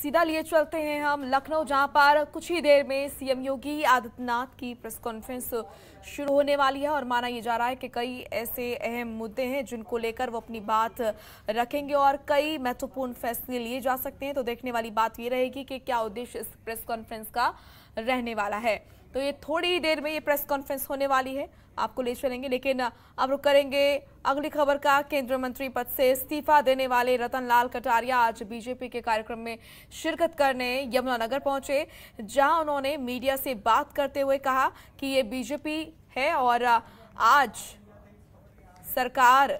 सीधा लिए चलते हैं हम लखनऊ, जहां पर कुछ ही देर में सीएम योगी आदित्यनाथ की प्रेस कॉन्फ्रेंस शुरू होने वाली है और माना यह जा रहा है कि कई ऐसे अहम मुद्दे हैं जिनको लेकर वो अपनी बात रखेंगे और कई महत्वपूर्ण फैसले लिए जा सकते हैं। तो देखने वाली बात ये रहेगी कि क्या उद्देश्य इस प्रेस कॉन्फ्रेंस का रहने वाला है। तो ये थोड़ी ही देर में ये प्रेस कॉन्फ्रेंस होने वाली है, आपको ले चलेंगे। लेकिन अब रुक करेंगे अगली खबर का। केंद्रीय मंत्री पद से इस्तीफा देने वाले रतन लाल कटारिया आज बीजेपी के कार्यक्रम में शिरकत करने यमुनानगर पहुंचे, जहां उन्होंने मीडिया से बात करते हुए कहा कि ये बीजेपी है और आज सरकार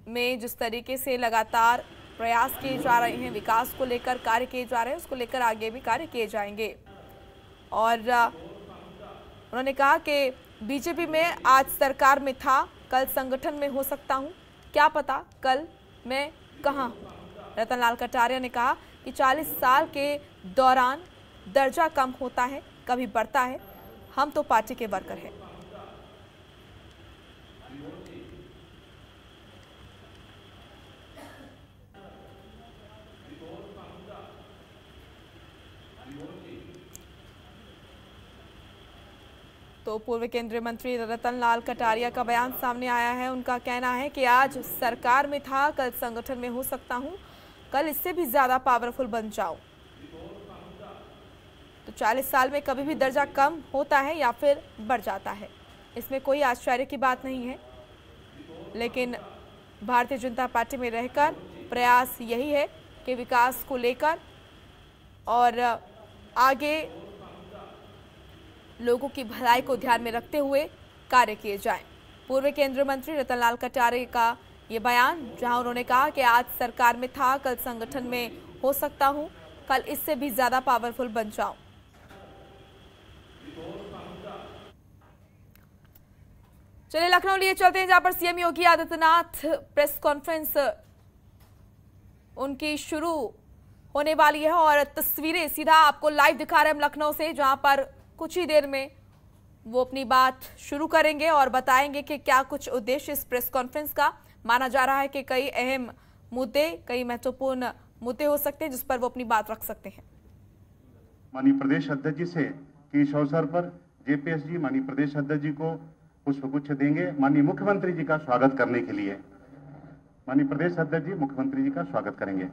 में जिस तरीके से लगातार प्रयास किए जा रहे हैं, विकास को लेकर कार्य किए जा रहे हैं, उसको लेकर आगे भी कार्य किए जाएंगे। और उन्होंने कहा कि बीजेपी में आज सरकार में था, कल संगठन में हो सकता हूं, क्या पता कल मैं कहां हूं। रतन लाल कटारिया ने कहा कि 40 साल के दौरान दर्जा कम होता है, कभी बढ़ता है, हम तो पार्टी के वर्कर हैं। तो पूर्व केंद्रीय मंत्री रतन लाल कटारिया का बयान सामने आया है। उनका कहना है कि आज सरकार में था, कल संगठन में हो सकता हूं, कल इससे भी ज्यादा पावरफुल बन जाऊं। तो 40 साल में कभी भी दर्जा कम होता है या फिर बढ़ जाता है, इसमें कोई आश्चर्य की बात नहीं है। लेकिन भारतीय जनता पार्टी में रहकर प्रयास यही है कि विकास को लेकर और आगे लोगों की भलाई को ध्यान में रखते हुए कार्य किए जाएं। पूर्व केंद्रीय मंत्री रतन लाल कटारिया का ये बयान, जहां उन्होंने कहा कि आज सरकार में था, कल संगठन में हो सकता हूं, कल इससे भी ज्यादा पावरफुल बन जाऊं। चलिए लखनऊ लिए चलते हैं, जहां पर CM Yogi Adityanath press conference उनकी शुरू होने वाली है और तस्वीरें सीधा आपको लाइव दिखा रहे हैं हम लखनऊ से, जहां पर कुछ ही देर में वो अपनी बात शुरू करेंगे और बताएंगे कि क्या कुछ उद्देश्य इस प्रेस कॉन्फ्रेंस का। माना जा रहा है कि कई अहम मुद्दे, कई महत्वपूर्ण मुद्दे हो सकते हैं जिस पर वो अपनी बात रख सकते हैं। माननीय प्रदेश अध्यक्ष जी से कि इस अवसर पर जेपीएस जी माननीय प्रदेश अध्यक्ष जी को पुष्पगुच्छ देंगे। माननीय मुख्यमंत्री जी का स्वागत करने के लिए माननीय प्रदेश अध्यक्ष जी मुख्यमंत्री जी का स्वागत करेंगे।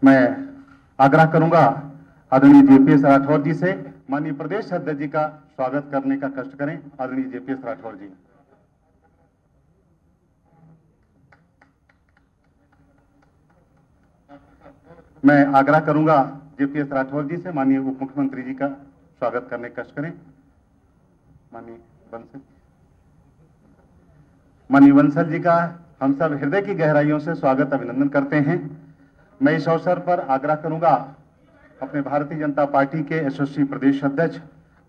मैं आग्रह करूंगा आदरणीय जेपीएस राठौर जी से माननीय प्रदेश अध्यक्ष जी का स्वागत करने का कष्ट करें। आदरणीय जेपीएस राठौर जी। मैं आग्रह करूंगा जेपीएस राठौर जी से माननीय उप मुख्यमंत्री जी का स्वागत करने का कष्ट करें। माननीय बंसल जी का हम सब हृदय की गहराइयों से स्वागत अभिनंदन करते हैं। मैं इस अवसर पर आग्रह करूंगा अपने भारतीय जनता पार्टी के यशस्वी प्रदेश अध्यक्ष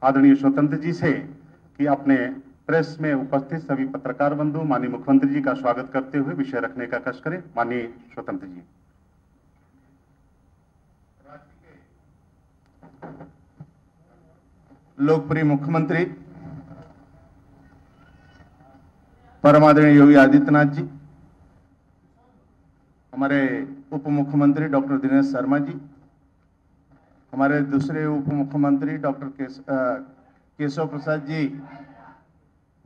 आदरणीय स्वतंत्र जी से कि अपने प्रेस में उपस्थित सभी पत्रकार बंधु माननीय मुख्यमंत्री जी का स्वागत करते हुए विषय रखने का कष्ट करें। माननीय स्वतंत्र जी। लोकप्रिय मुख्यमंत्री परम आदरणीय योगी आदित्यनाथ जी, हमारे उप मुख्यमंत्री डॉक्टर दिनेश शर्मा जी, हमारे दूसरे उप मुख्यमंत्री डॉक्टर केशव प्रसाद जी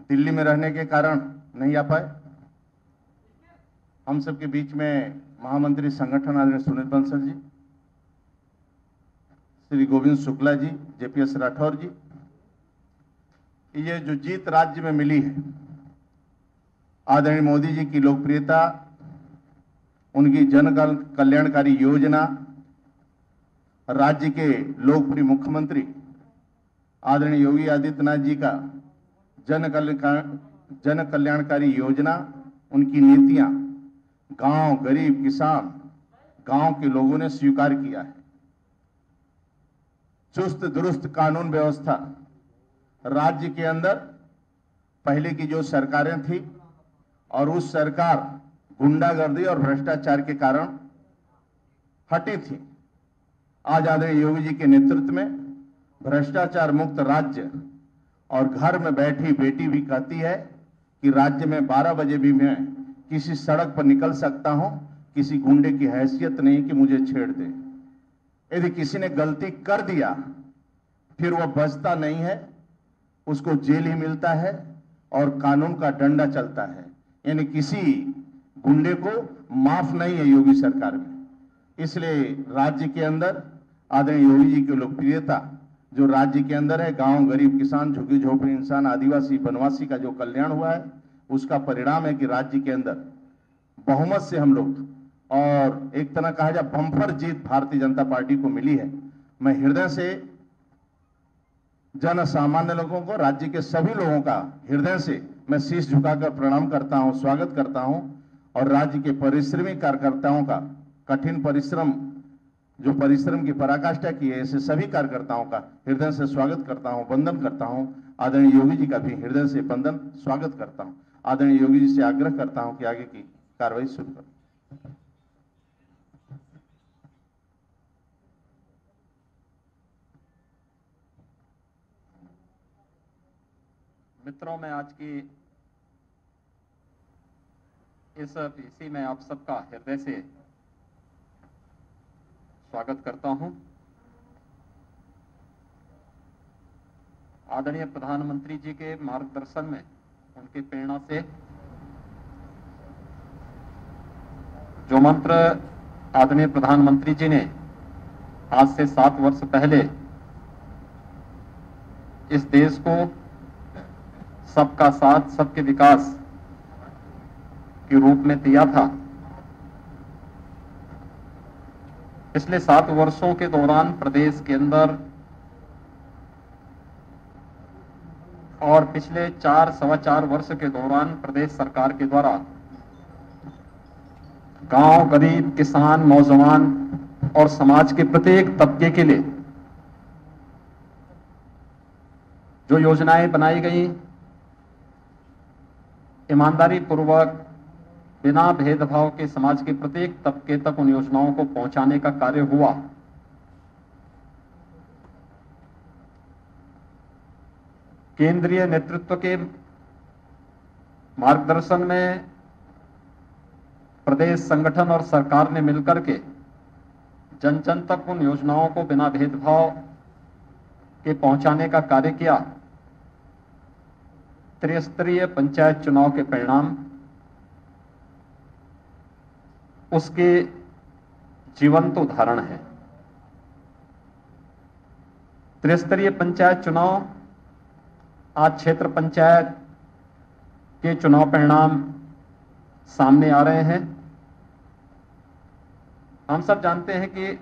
दिल्ली में रहने के कारण नहीं आ पाए। हम सबके बीच में महामंत्री संगठन आदरणीय सुनील बंसल जी, श्री गोविंद शुक्ला जी, जेपीएस राठौर जी। ये जो जीत राज्य में मिली है, आदरणीय मोदी जी की लोकप्रियता, उनकी जन कल्याणकारी योजना, राज्य के लोकप्रिय मुख्यमंत्री आदरणीय योगी आदित्यनाथ जी का जन कल्याणकारी योजना, उनकी नीतियां गांव, गरीब, किसान, गांव के लोगों ने स्वीकार किया है। चुस्त दुरुस्त कानून व्यवस्था, राज्य के अंदर पहले की जो सरकारें थी और उस सरकार गुंडागर्दी और भ्रष्टाचार के कारण हटी थी, आज आदरणीय योगी जी के नेतृत्व में भ्रष्टाचार मुक्त राज्य और घर में बैठी बेटी भी कहती है कि राज्य में 12 बजे भी मैं किसी सड़क पर निकल सकता हूं, किसी गुंडे की हैसियत नहीं कि मुझे छेड़ दे। यदि किसी ने गलती कर दिया फिर वह बचता नहीं है, उसको जेल ही मिलता है और कानून का डंडा चलता है। यानी किसी गुंडे को माफ नहीं है योगी सरकार में। इसलिए राज्य के अंदर आदरणीय योगी जी की लोकप्रियता जो राज्य के अंदर है, गांव, गरीब, किसान, झुग्गी झोपड़ी इंसान, आदिवासी, वनवासी का जो कल्याण हुआ है, उसका परिणाम है कि राज्य के अंदर बहुमत से हम लोग, और एक तरह कहा जाए बम्पर जीत भारतीय जनता पार्टी को मिली है। मैं हृदय से जन सामान्य लोगों को, राज्य के सभी लोगों का हृदय से मैं शीश झुकाकर प्रणाम करता हूं, स्वागत करता हूं, और राज्य के परिश्रमी कार्यकर्ताओं का कठिन परिश्रम, जो परिश्रम की पराकाष्ठा की है, ऐसे सभी कार्यकर्ताओं का हृदय से स्वागत करता हूं, वंदन करता हूं। आदरणीय योगी जी का भी हृदय से वंदन, स्वागत करता हूं। आदरणीय योगी जी से आग्रह करता हूं कि आगे की कार्रवाई शुरू करें। मित्रों, मैं आज की इस पीसी में आप सबका हृदय से स्वागत करता हूं। आदरणीय प्रधानमंत्री जी के मार्गदर्शन में, उनकी प्रेरणा से जो मंत्र आदरणीय प्रधानमंत्री जी ने आज से 7 वर्ष पहले इस देश को सबका साथ सबके विकास के रूप में दिया था, पिछले 7 वर्षों के दौरान प्रदेश के अंदर और पिछले 4-4.25 वर्ष के दौरान प्रदेश सरकार के द्वारा गांव, गरीब, किसान, नौजवान और समाज के प्रत्येक तबके के लिए जो योजनाएं बनाई गई, ईमानदारी पूर्वक बिना भेदभाव के समाज के प्रत्येक तबके तक उन योजनाओं को पहुंचाने का कार्य हुआ। केंद्रीय नेतृत्व के मार्गदर्शन में प्रदेश संगठन और सरकार ने मिलकर के जन जन तक उन योजनाओं को बिना भेदभाव के पहुंचाने का कार्य किया। त्रिस्तरीय पंचायत चुनाव के परिणाम उसके जीवंत उदाहरण है। त्रिस्तरीय पंचायत चुनाव, आज क्षेत्र पंचायत के चुनाव परिणाम सामने आ रहे हैं। हम सब जानते हैं कि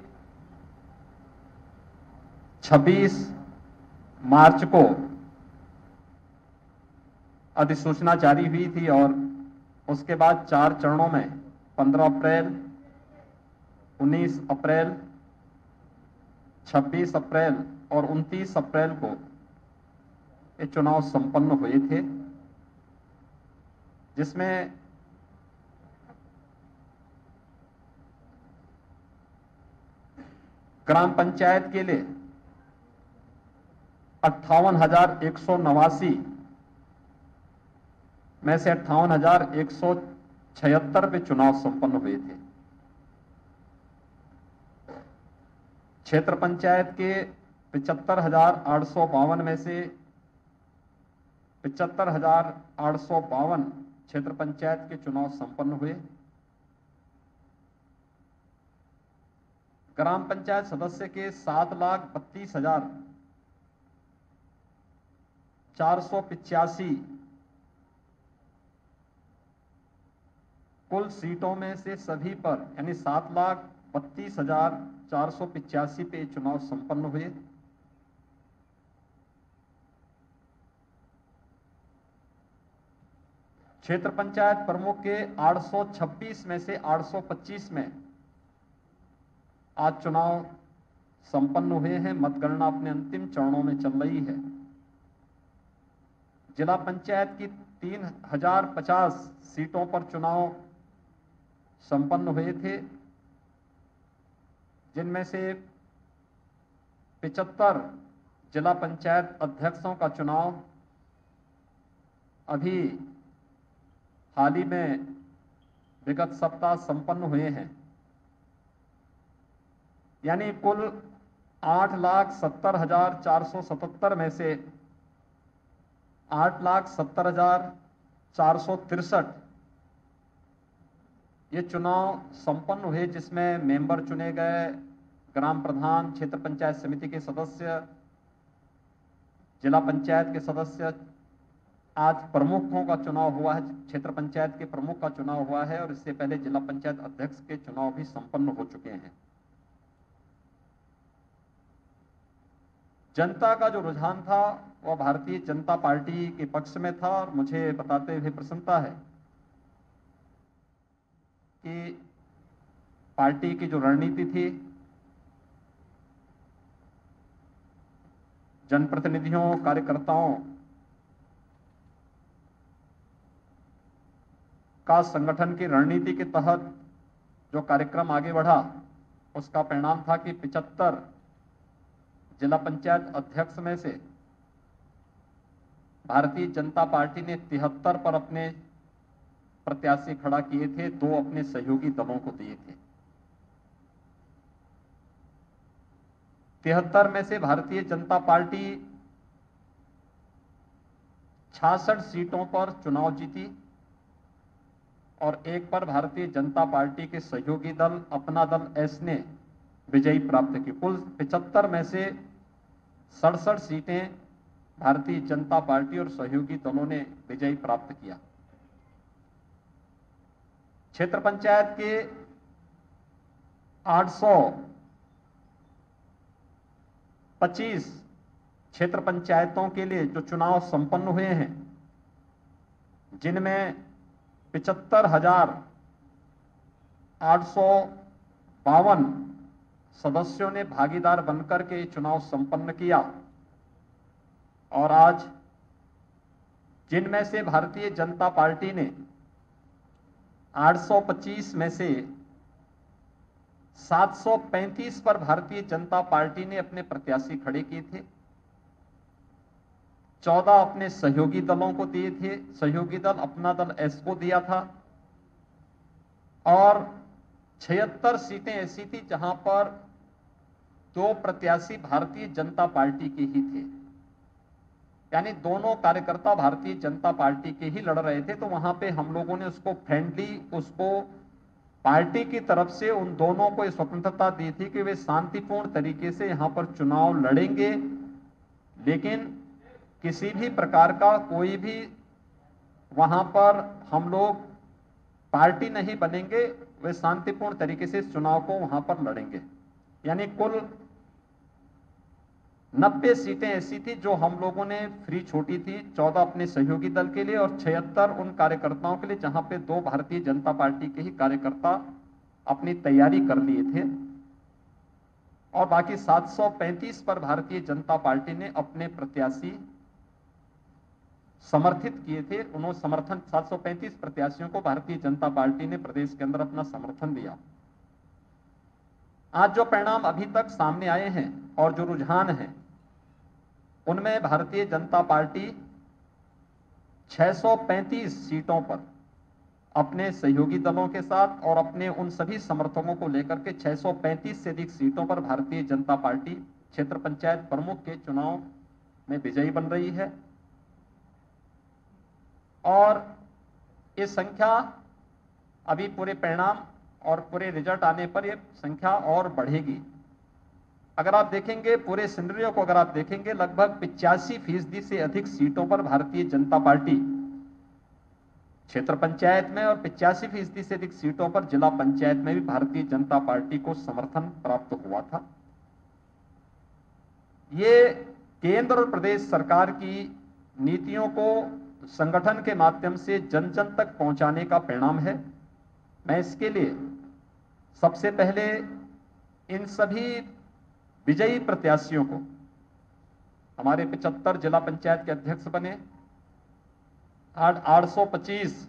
26 मार्च को अधिसूचना जारी हुई थी और उसके बाद 4 चरणों में 15 अप्रैल, 19 अप्रैल, 26 अप्रैल और 29 अप्रैल को ये चुनाव संपन्न हुए थे, जिसमें ग्राम पंचायत के लिए 58,189 में से 58,176 पे चुनाव संपन्न हुए थे। क्षेत्र पंचायत के 75,852 में से 75,852 क्षेत्र पंचायत के चुनाव संपन्न हुए। ग्राम पंचायत सदस्य के 7,32,485 कुल सीटों में से सभी पर, यानी 7,32,485 पे चुनाव संपन्न हुए। क्षेत्र पंचायत प्रमुख के 826 में से 825 में आज चुनाव संपन्न हुए हैं। मतगणना अपने अंतिम चरणों में चल रही है। जिला पंचायत की 3,050 सीटों पर चुनाव संपन्न हुए थे, जिनमें से 75 जिला पंचायत अध्यक्षों का चुनाव अभी हाल ही में विगत सप्ताह संपन्न हुए हैं, यानी कुल 8,70,477 में से 8,70,463 ये चुनाव संपन्न हुए, जिसमें मेंबर चुने गए, ग्राम प्रधान, क्षेत्र पंचायत समिति के सदस्य, जिला पंचायत के सदस्य। आज प्रमुखों का चुनाव हुआ है, क्षेत्र पंचायत के प्रमुख का चुनाव हुआ है और इससे पहले जिला पंचायत अध्यक्ष के चुनाव भी संपन्न हो चुके हैं। जनता का जो रुझान था वह भारतीय जनता पार्टी के पक्ष में था और मुझे बताते हुए प्रसन्नता है कि पार्टी की जो रणनीति थी, जनप्रतिनिधियों, कार्यकर्ताओं का संगठन की रणनीति के तहत जो कार्यक्रम आगे बढ़ा, उसका परिणाम था कि 75 जिला पंचायत अध्यक्ष में से भारतीय जनता पार्टी ने 73 पर अपने प्रत्याशी खड़ा किए थे, 2 अपने सहयोगी दलों को दिए थे। 73 में से भारतीय जनता पार्टी 66 सीटों पर चुनाव जीती और 1 पर भारतीय जनता पार्टी के सहयोगी दल अपना दल एस ने विजयी प्राप्त की। कुल 75 में से 67 सीटें भारतीय जनता पार्टी और सहयोगी दलों ने विजयी प्राप्त किया। क्षेत्र पंचायत के 825 क्षेत्र पंचायतों के लिए जो चुनाव संपन्न हुए हैं, जिनमें 75,852 सदस्यों ने भागीदार बनकर के चुनाव संपन्न किया और आज जिनमें से भारतीय जनता पार्टी ने 825 में से 735 पर भारतीय जनता पार्टी ने अपने प्रत्याशी खड़े किए थे, 14 अपने सहयोगी दलों को दिए थे, सहयोगी दल अपना दल एस को दिया था और 76 सीटें ऐसी थी जहां पर 2 प्रत्याशी भारतीय जनता पार्टी के ही थे, यानी दोनों कार्यकर्ता भारतीय जनता पार्टी के ही लड़ रहे थे। तो वहां पे हम लोगों ने उसको फ्रेंडली, उसको पार्टी की तरफ से उन दोनों को स्वतंत्रता दी थी कि वे शांतिपूर्ण तरीके से यहां पर चुनाव लड़ेंगे, लेकिन किसी भी प्रकार का कोई भी वहां पर हम लोग पार्टी नहीं बनेंगे, वे शांतिपूर्ण तरीके से इस चुनाव को वहां पर लड़ेंगे। यानी कुल 90 सीटें ऐसी थी जो हम लोगों ने फ्री छोड़ी थी, 14 अपने सहयोगी दल के लिए और 76 उन कार्यकर्ताओं के लिए जहां पे 2 भारतीय जनता पार्टी के ही कार्यकर्ता अपनी तैयारी कर लिए थे और बाकी 735 पर भारतीय जनता पार्टी ने अपने प्रत्याशी समर्थित किए थे। उन्होंने समर्थन 735 प्रत्याशियों को भारतीय जनता पार्टी ने प्रदेश के अंदर अपना समर्थन दिया। आज जो परिणाम अभी तक सामने आए हैं और जो रुझान हैं, उनमें भारतीय जनता पार्टी 635 सीटों पर अपने सहयोगी दलों के साथ और अपने उन सभी समर्थकों को लेकर के 635 से अधिक सीटों पर भारतीय जनता पार्टी क्षेत्र पंचायत प्रमुख के चुनाव में विजयी बन रही है और ये संख्या अभी पूरे परिणाम और पूरे रिजल्ट आने पर ये संख्या और बढ़ेगी। अगर आप देखेंगे पूरे सिनेरियो को, अगर आप देखेंगे लगभग 85% से अधिक सीटों पर भारतीय जनता पार्टी क्षेत्र पंचायत में और 85% से अधिक सीटों पर जिला पंचायत में भी भारतीय जनता पार्टी को समर्थन प्राप्त हुआ था। ये केंद्र और प्रदेश सरकार की नीतियों को संगठन के माध्यम से जन जन तक पहुंचाने का परिणाम है। मैं इसके लिए सबसे पहले इन सभी विजयी प्रत्याशियों को, हमारे 75 जिला पंचायत के अध्यक्ष बने, 825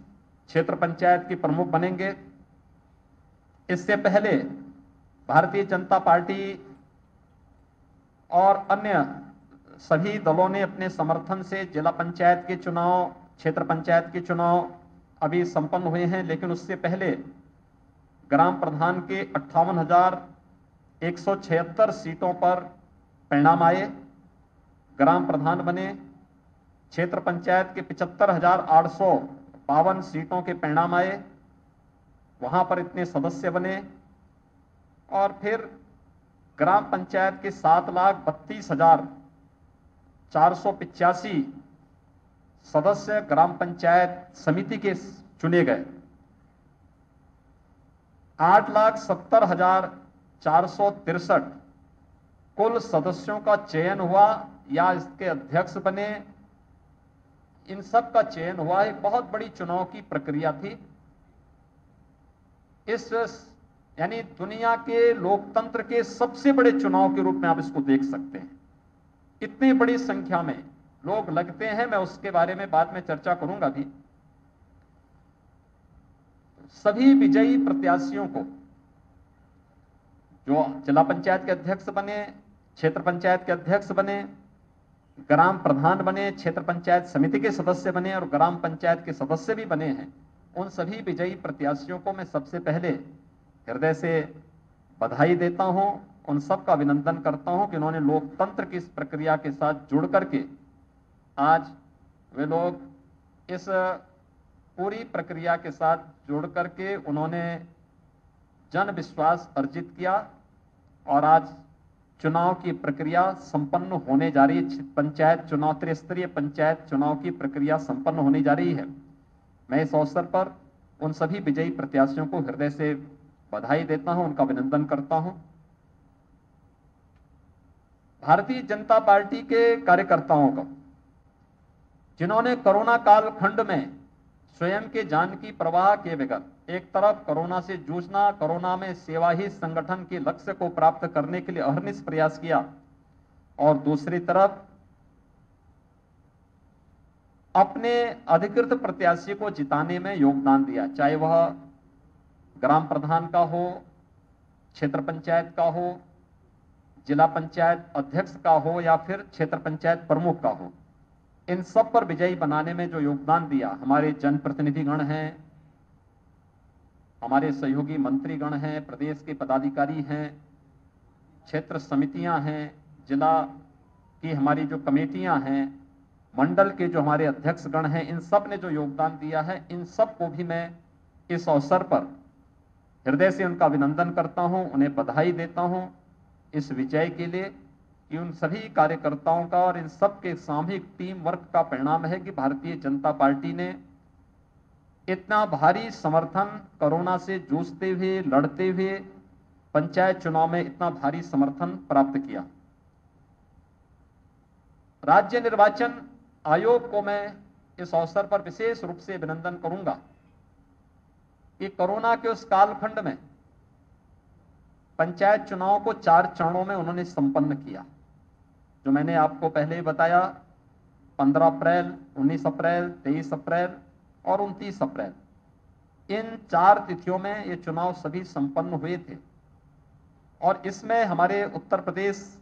क्षेत्र पंचायत के प्रमुख बनेंगे। इससे पहले भारतीय जनता पार्टी और अन्य सभी दलों ने अपने समर्थन से जिला पंचायत के चुनाव, क्षेत्र पंचायत के चुनाव, अभी संपन्न हुए हैं, लेकिन उससे पहले ग्राम प्रधान के 58,176 सीटों पर परिणाम आए, ग्राम प्रधान बने। क्षेत्र पंचायत के 75,852 सीटों के परिणाम आए, वहां पर इतने सदस्य बने। और फिर ग्राम पंचायत के 7,32,485 सदस्य ग्राम पंचायत समिति के चुने गए। 8,70,463 कुल सदस्यों का चयन हुआ या इसके अध्यक्ष बने, इन सब का चयन हुआ। एक बहुत बड़ी चुनाव की प्रक्रिया थी। इस यानी दुनिया के लोकतंत्र के सबसे बड़े चुनाव के रूप में आप इसको देख सकते हैं। इतनी बड़ी संख्या में लोग लगते हैं, मैं उसके बारे में बाद में चर्चा करूंगा भी। सभी विजयी प्रत्याशियों को, जो जिला पंचायत के अध्यक्ष बने, क्षेत्र पंचायत के अध्यक्ष बने, ग्राम प्रधान बने, क्षेत्र पंचायत समिति के सदस्य बने और ग्राम पंचायत के सदस्य भी बने हैं, उन सभी विजयी प्रत्याशियों को मैं सबसे पहले हृदय से बधाई देता हूं, उन सब का अभिनंदन करता हूं कि उन्होंने लोकतंत्र की इस प्रक्रिया के साथ जुड़ करके आज वे लोग इस पूरी प्रक्रिया के साथ जुड़ करके उन्होंने जन विश्वास अर्जित किया और आज चुनाव की प्रक्रिया संपन्न होने जा रही है। पंचायत चुनाव, त्रिस्तरीय पंचायत चुनाव की प्रक्रिया संपन्न होने जा रही है। मैं इस अवसर पर उन सभी विजयी प्रत्याशियों को हृदय से बधाई देता हूं, उनका अभिनंदन करता हूं। भारतीय जनता पार्टी के कार्यकर्ताओं को, जिन्होंने कोरोना काल खंड में स्वयं के जान की परवाह किए बगैर एक तरफ कोरोना से जूझना, कोरोना में सेवा ही संगठन के लक्ष्य को प्राप्त करने के लिए अहर्निश प्रयास किया, और दूसरी तरफ अपने अधिकृत प्रत्याशी को जिताने में योगदान दिया, चाहे वह ग्राम प्रधान का हो, क्षेत्र पंचायत का हो, जिला पंचायत अध्यक्ष का हो या फिर क्षेत्र पंचायत प्रमुख का हो। इन सब पर विजयी बनाने में जो योगदान दिया, हमारे जनप्रतिनिधिगण हैं, हमारे सहयोगी मंत्रीगण हैं, प्रदेश के पदाधिकारी हैं, क्षेत्र समितियां हैं, जिला की हमारी जो कमेटियां हैं, मंडल के जो हमारे अध्यक्षगण हैं, इन सब ने जो योगदान दिया है, इन सब को भी मैं इस अवसर पर हृदय से उनका अभिनंदन करता हूं, उन्हें बधाई देता हूं इस विजय के लिए, कि उन सभी कार्यकर्ताओं का और इन सब के सामूहिक टीम वर्क का परिणाम है कि भारतीय जनता पार्टी ने इतना भारी समर्थन, कोरोना से जूझते हुए, लड़ते हुए पंचायत चुनाव में इतना भारी समर्थन प्राप्त किया। राज्य निर्वाचन आयोग को मैं इस अवसर पर विशेष रूप से अभिनंदन करूंगा कि कोरोना के उस कालखंड में पंचायत चुनाव को 4 चरणों में उन्होंने संपन्न किया। जो मैंने आपको पहले ही बताया, 15 अप्रैल, 19 अप्रैल, 23 अप्रैल और 29 अप्रैल, इन 4 तिथियों में ये चुनाव सभी संपन्न हुए थे। और इसमें हमारे उत्तर प्रदेश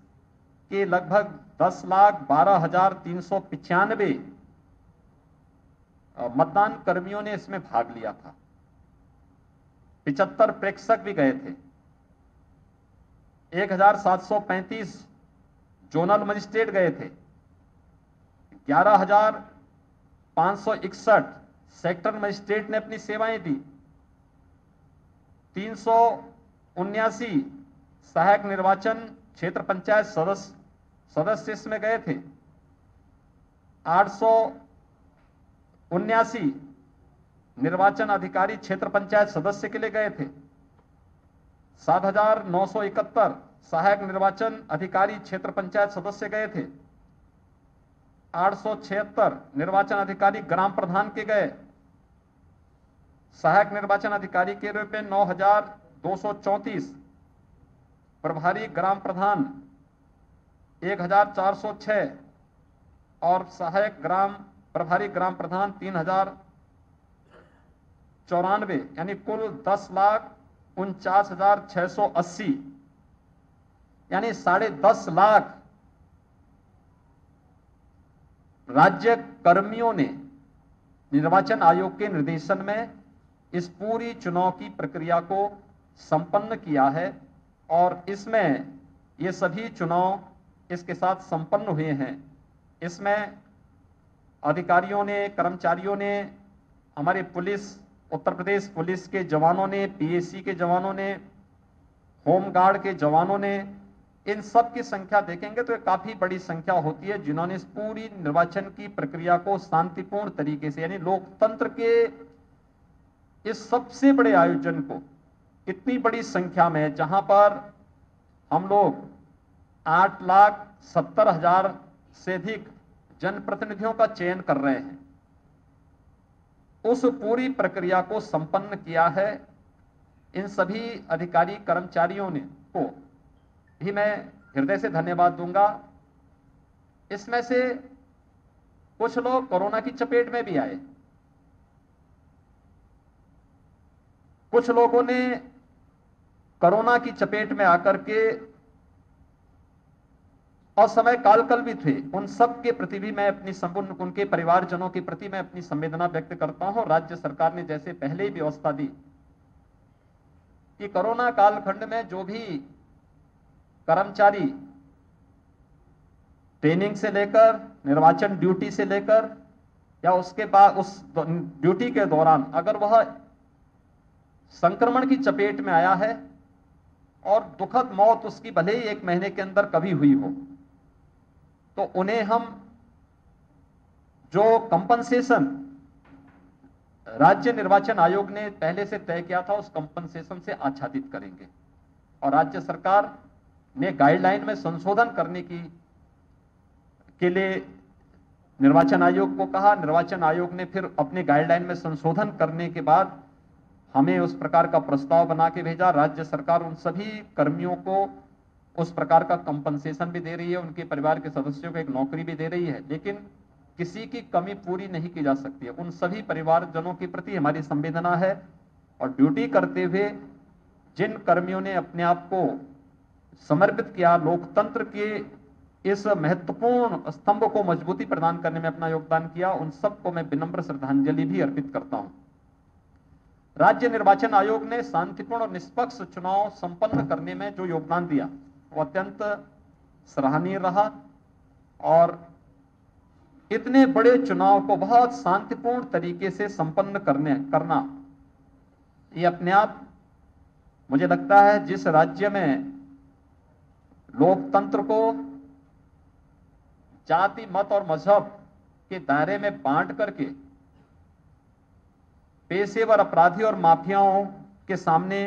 के लगभग 10,12,395 मतदान कर्मियों ने इसमें भाग लिया था। 75 प्रेक्षक भी गए थे। 1,735 जोनल मजिस्ट्रेट गए थे। 11,561 सेक्टर मजिस्ट्रेट ने अपनी सेवाएं दी। 379 सहायक निर्वाचन क्षेत्र पंचायत सदस्य इसमें गए थे। 879 निर्वाचन अधिकारी क्षेत्र पंचायत सदस्य के लिए गए थे। 7,971 सहायक निर्वाचन अधिकारी क्षेत्र पंचायत सदस्य गए थे। 876 निर्वाचन अधिकारी ग्राम प्रधान के गए। सहायक निर्वाचन अधिकारी के रूप में 9,234, प्रभारी ग्राम प्रधान 1,406 और सहायक प्रभारी ग्राम प्रधान 3,094, यानी कुल 10,49,680, यानी 10.5 लाख राज्य कर्मियों ने निर्वाचन आयोग के निर्देशन में इस पूरी चुनाव की प्रक्रिया को संपन्न किया है और इसमें ये सभी चुनाव इसके साथ संपन्न हुए हैं। इसमें अधिकारियों ने, कर्मचारियों ने, हमारे पुलिस, उत्तर प्रदेश पुलिस के जवानों ने, पीएसी के जवानों ने, होमगार्ड के जवानों ने, इन सब की संख्या देखेंगे तो काफी बड़ी संख्या होती है जिन्होंने इस पूरी निर्वाचन की प्रक्रिया को शांतिपूर्ण तरीके से, यानी लोकतंत्र के इस सबसे बड़े आयोजन को इतनी बड़ी संख्या में, जहां पर हम लोग 8,70,000 से अधिक जनप्रतिनिधियों का चयन कर रहे हैं, उस पूरी प्रक्रिया को संपन्न किया है। इन सभी अधिकारी कर्मचारियों ने को भी मैं हृदय से धन्यवाद दूंगा। इसमें से कुछ लोग कोरोना की चपेट में भी आए, कुछ लोगों ने कोरोना की चपेट में आकर के असमय कालकल्पित हुए, उन सब के प्रति भी मैं अपनी संपूर्ण, उनके परिवारजनों के प्रति मैं अपनी संवेदना व्यक्त करता हूं। राज्य सरकार ने जैसे पहले ही व्यवस्था दी कि कोरोना कालखंड में जो भी कर्मचारी ट्रेनिंग से लेकर, निर्वाचन ड्यूटी से लेकर या उसके बाद उस ड्यूटी के दौरान अगर वह संक्रमण की चपेट में आया है और दुखद मौत उसकी भले ही 1 महीने के अंदर कभी हुई हो, तो उन्हें हम जो कंपनसेशन राज्य निर्वाचन आयोग ने पहले से तय किया था उस कंपनसेशन से आच्छादित करेंगे। और राज्य सरकार ने गाइडलाइन में संशोधन करने के लिए निर्वाचन आयोग को कहा। निर्वाचन आयोग ने फिर अपने गाइडलाइन में संशोधन करने के बाद हमें उस प्रकार का प्रस्ताव बना के भेजा। राज्य सरकार उन सभी कर्मियों को उस प्रकार का कंपनसेशन भी दे रही है, उनके परिवार के सदस्यों को एक नौकरी भी दे रही है, लेकिन किसी की कमी पूरी नहीं की जा सकती है। उन सभी परिवारजनों के प्रति हमारी संवेदना है और ड्यूटी करते हुए जिन कर्मियों ने अपने आप को समर्पित किया, लोकतंत्र के इस महत्वपूर्ण स्तंभ को मजबूती प्रदान करने में अपना योगदान किया, उन सबको मैं विनम्र श्रद्धांजलि भी अर्पित करता हूं। राज्य निर्वाचन आयोग ने शांतिपूर्ण और निष्पक्ष चुनाव संपन्न करने में जो योगदान दिया वो अत्यंत सराहनीय रहा और इतने बड़े चुनाव को बहुत शांतिपूर्ण तरीके से संपन्न करना ये अपने आप मुझे लगता है जिस राज्य में लोकतंत्र को जाति, मत और मजहब के दायरे में बांट करके पेशेवर अपराधी और माफियाओं के सामने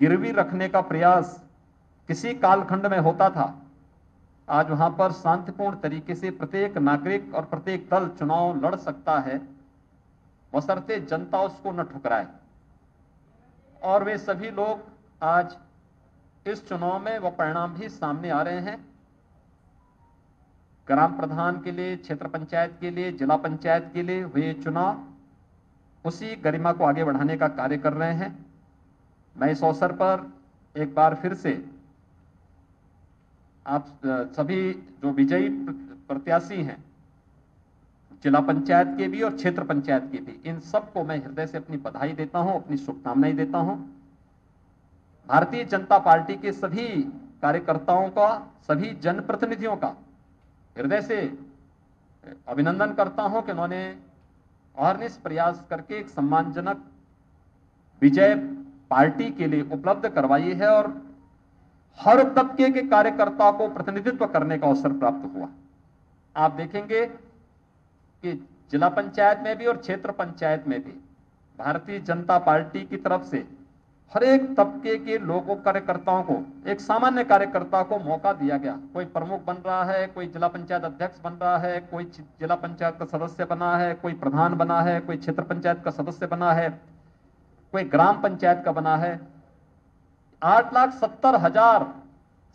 गिरवी रखने का प्रयास किसी कालखंड में होता था, आज वहां पर शांतिपूर्ण तरीके से प्रत्येक नागरिक और प्रत्येक दल चुनाव लड़ सकता है, बशर्ते जनता उसको न ठुकराए। और वे सभी लोग आज इस चुनाव में वो परिणाम भी सामने आ रहे हैं। ग्राम प्रधान के लिए, क्षेत्र पंचायत के लिए, जिला पंचायत के लिए हुए चुनाव उसी गरिमा को आगे बढ़ाने का कार्य कर रहे हैं। मैं इस अवसर पर एक बार फिर से आप सभी जो विजयी प्रत्याशी हैं, जिला पंचायत के भी और क्षेत्र पंचायत के भी, इन सबको मैं हृदय से अपनी बधाई देता हूं, अपनी शुभकामनाएं देता हूं। भारतीय जनता पार्टी के सभी कार्यकर्ताओं का, सभी जनप्रतिनिधियों का हृदय से अभिनंदन करता हूं कि उन्होंने अहर्निश प्रयास करके एक सम्मानजनक विजय पार्टी के लिए उपलब्ध करवाई है और हर तबके के कार्यकर्ता को प्रतिनिधित्व करने का अवसर प्राप्त हुआ। आप देखेंगे कि जिला पंचायत में भी और क्षेत्र पंचायत में भी भारतीय जनता पार्टी की तरफ से हर एक तबके के लोगों, कार्यकर्ताओं को, एक सामान्य कार्यकर्ता को मौका दिया गया। कोई प्रमुख बन रहा है, कोई जिला पंचायत अध्यक्ष बन रहा है, कोई जिला पंचायत का सदस्य बना है, कोई प्रधान बना है, कोई क्षेत्र पंचायत का सदस्य बना है, कोई ग्राम पंचायत का बना है। 8,70,000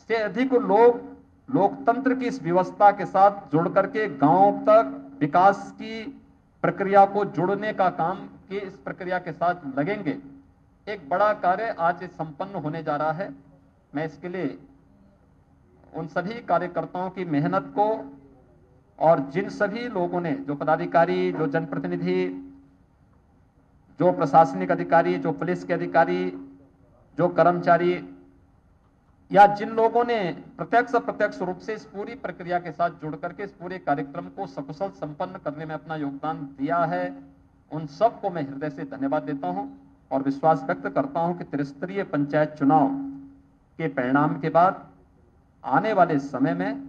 से अधिक लोग लोकतंत्र की इस व्यवस्था के साथ जुड़ करके गांव तक विकास की प्रक्रिया को जोड़ने का काम की इस प्रक्रिया के साथ लगेंगे। एक बड़ा कार्य आज संपन्न होने जा रहा है। मैं इसके लिए उन सभी कार्यकर्ताओं की मेहनत को और जिन सभी लोगों ने, जो पदाधिकारी, जो जनप्रतिनिधि, जो प्रशासनिक अधिकारी, जो पुलिस के अधिकारी, जो कर्मचारी, या जिन लोगों ने प्रत्यक्ष अप्रत्यक्ष रूप से इस पूरी प्रक्रिया के साथ जुड़ करके इस पूरे कार्यक्रम को सकुशल संपन्न करने में अपना योगदान दिया है, उन सबको मैं हृदय से धन्यवाद देता हूं और विश्वास व्यक्त करता हूं कि त्रिस्तरीय पंचायत चुनाव के परिणाम के बाद आने वाले समय में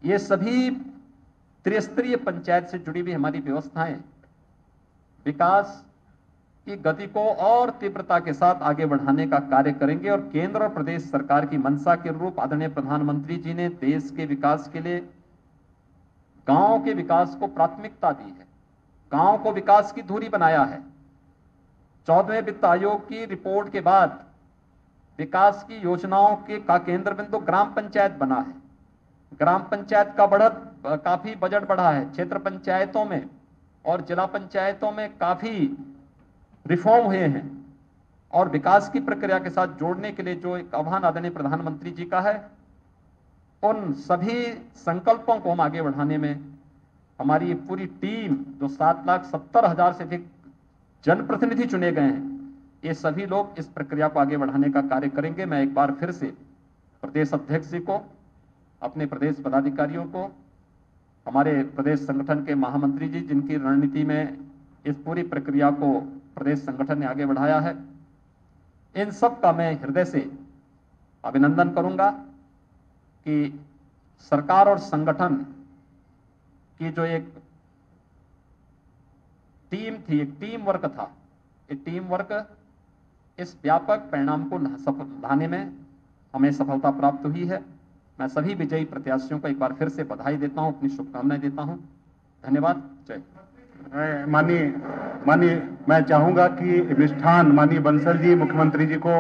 ये सभी त्रिस्तरीय पंचायत से जुड़ी हुई हमारी व्यवस्थाएं विकास की गति को और तीव्रता के साथ आगे बढ़ाने का कार्य करेंगे और केंद्र और प्रदेश सरकार की मंशा के अनुरूप आदरणीय प्रधानमंत्री जी ने देश के विकास के लिए गांव के विकास को प्राथमिकता दी है, गांव को विकास की धुरी बनाया है। 14वें वित्त आयोग की रिपोर्ट के बाद विकास की योजनाओं के का केंद्र बिंदु ग्राम पंचायत बना है। ग्राम पंचायत का काफी बजट बढ़ा है। क्षेत्र पंचायतों में और जिला पंचायतों में काफी रिफॉर्म हुए हैं और विकास की प्रक्रिया के साथ जोड़ने के लिए जो एक आह्वान आदरणीय प्रधानमंत्री जी का है, उन सभी संकल्पों को हम आगे बढ़ाने में हमारी पूरी टीम, जो 7,70,000 से अधिक जनप्रतिनिधि चुने गए हैं, ये सभी लोग इस प्रक्रिया को आगे बढ़ाने का कार्य करेंगे। मैं एक बार फिर से प्रदेश अध्यक्ष जी को, अपने प्रदेश पदाधिकारियों को, हमारे प्रदेश संगठन के महामंत्री जी, जिनकी रणनीति में इस पूरी प्रक्रिया को प्रदेश संगठन ने आगे बढ़ाया है, इन सब का मैं हृदय से अभिनंदन करूंगा कि सरकार और संगठन की जो एक टीम थी, एक टीम वर्क था, एक टीम वर्क इस व्यापक परिणाम को लाने में हमें सफलता प्राप्त हुई है। मैं सभी विजयी प्रत्याशियों को एक बार फिर से बधाई देता हूं, अपनी शुभकामनाएं देता हूं। धन्यवाद। जय। माननीय मैं चाहूंगा कि मिष्ठान माननीय बंसल जी मुख्यमंत्री जी को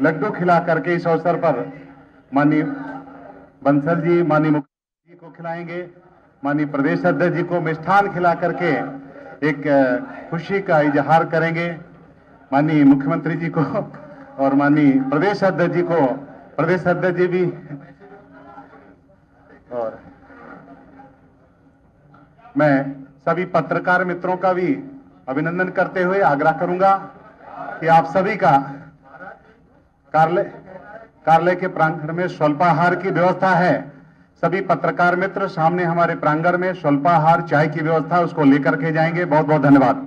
लड्डू खिला करके इस अवसर पर माननीय बंसल जी माननीय मुख्यमंत्री जी को खिलाएंगे। माननीय प्रदेश अध्यक्ष जी को मिष्ठान खिला करके एक खुशी का इजहार करेंगे। माननीय मुख्यमंत्री जी को और माननीय प्रदेश अध्यक्ष जी को, प्रदेश अध्यक्ष जी भी, और मैं सभी पत्रकार मित्रों का भी अभिनंदन करते हुए आग्रह करूंगा कि आप सभी का कार्यालय के प्रांगण में स्वल्पाहार की व्यवस्था है। सभी पत्रकार मित्र सामने हमारे प्रांगण में स्वल्पाहार चाय की व्यवस्था, उसको लेकर के जाएंगे। बहुत बहुत धन्यवाद।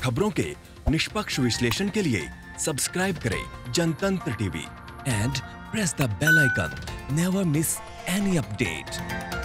खबरों के निष्पक्ष विश्लेषण के लिए सब्सक्राइब करें Jantantra TV and press the bell icon. Never miss any update.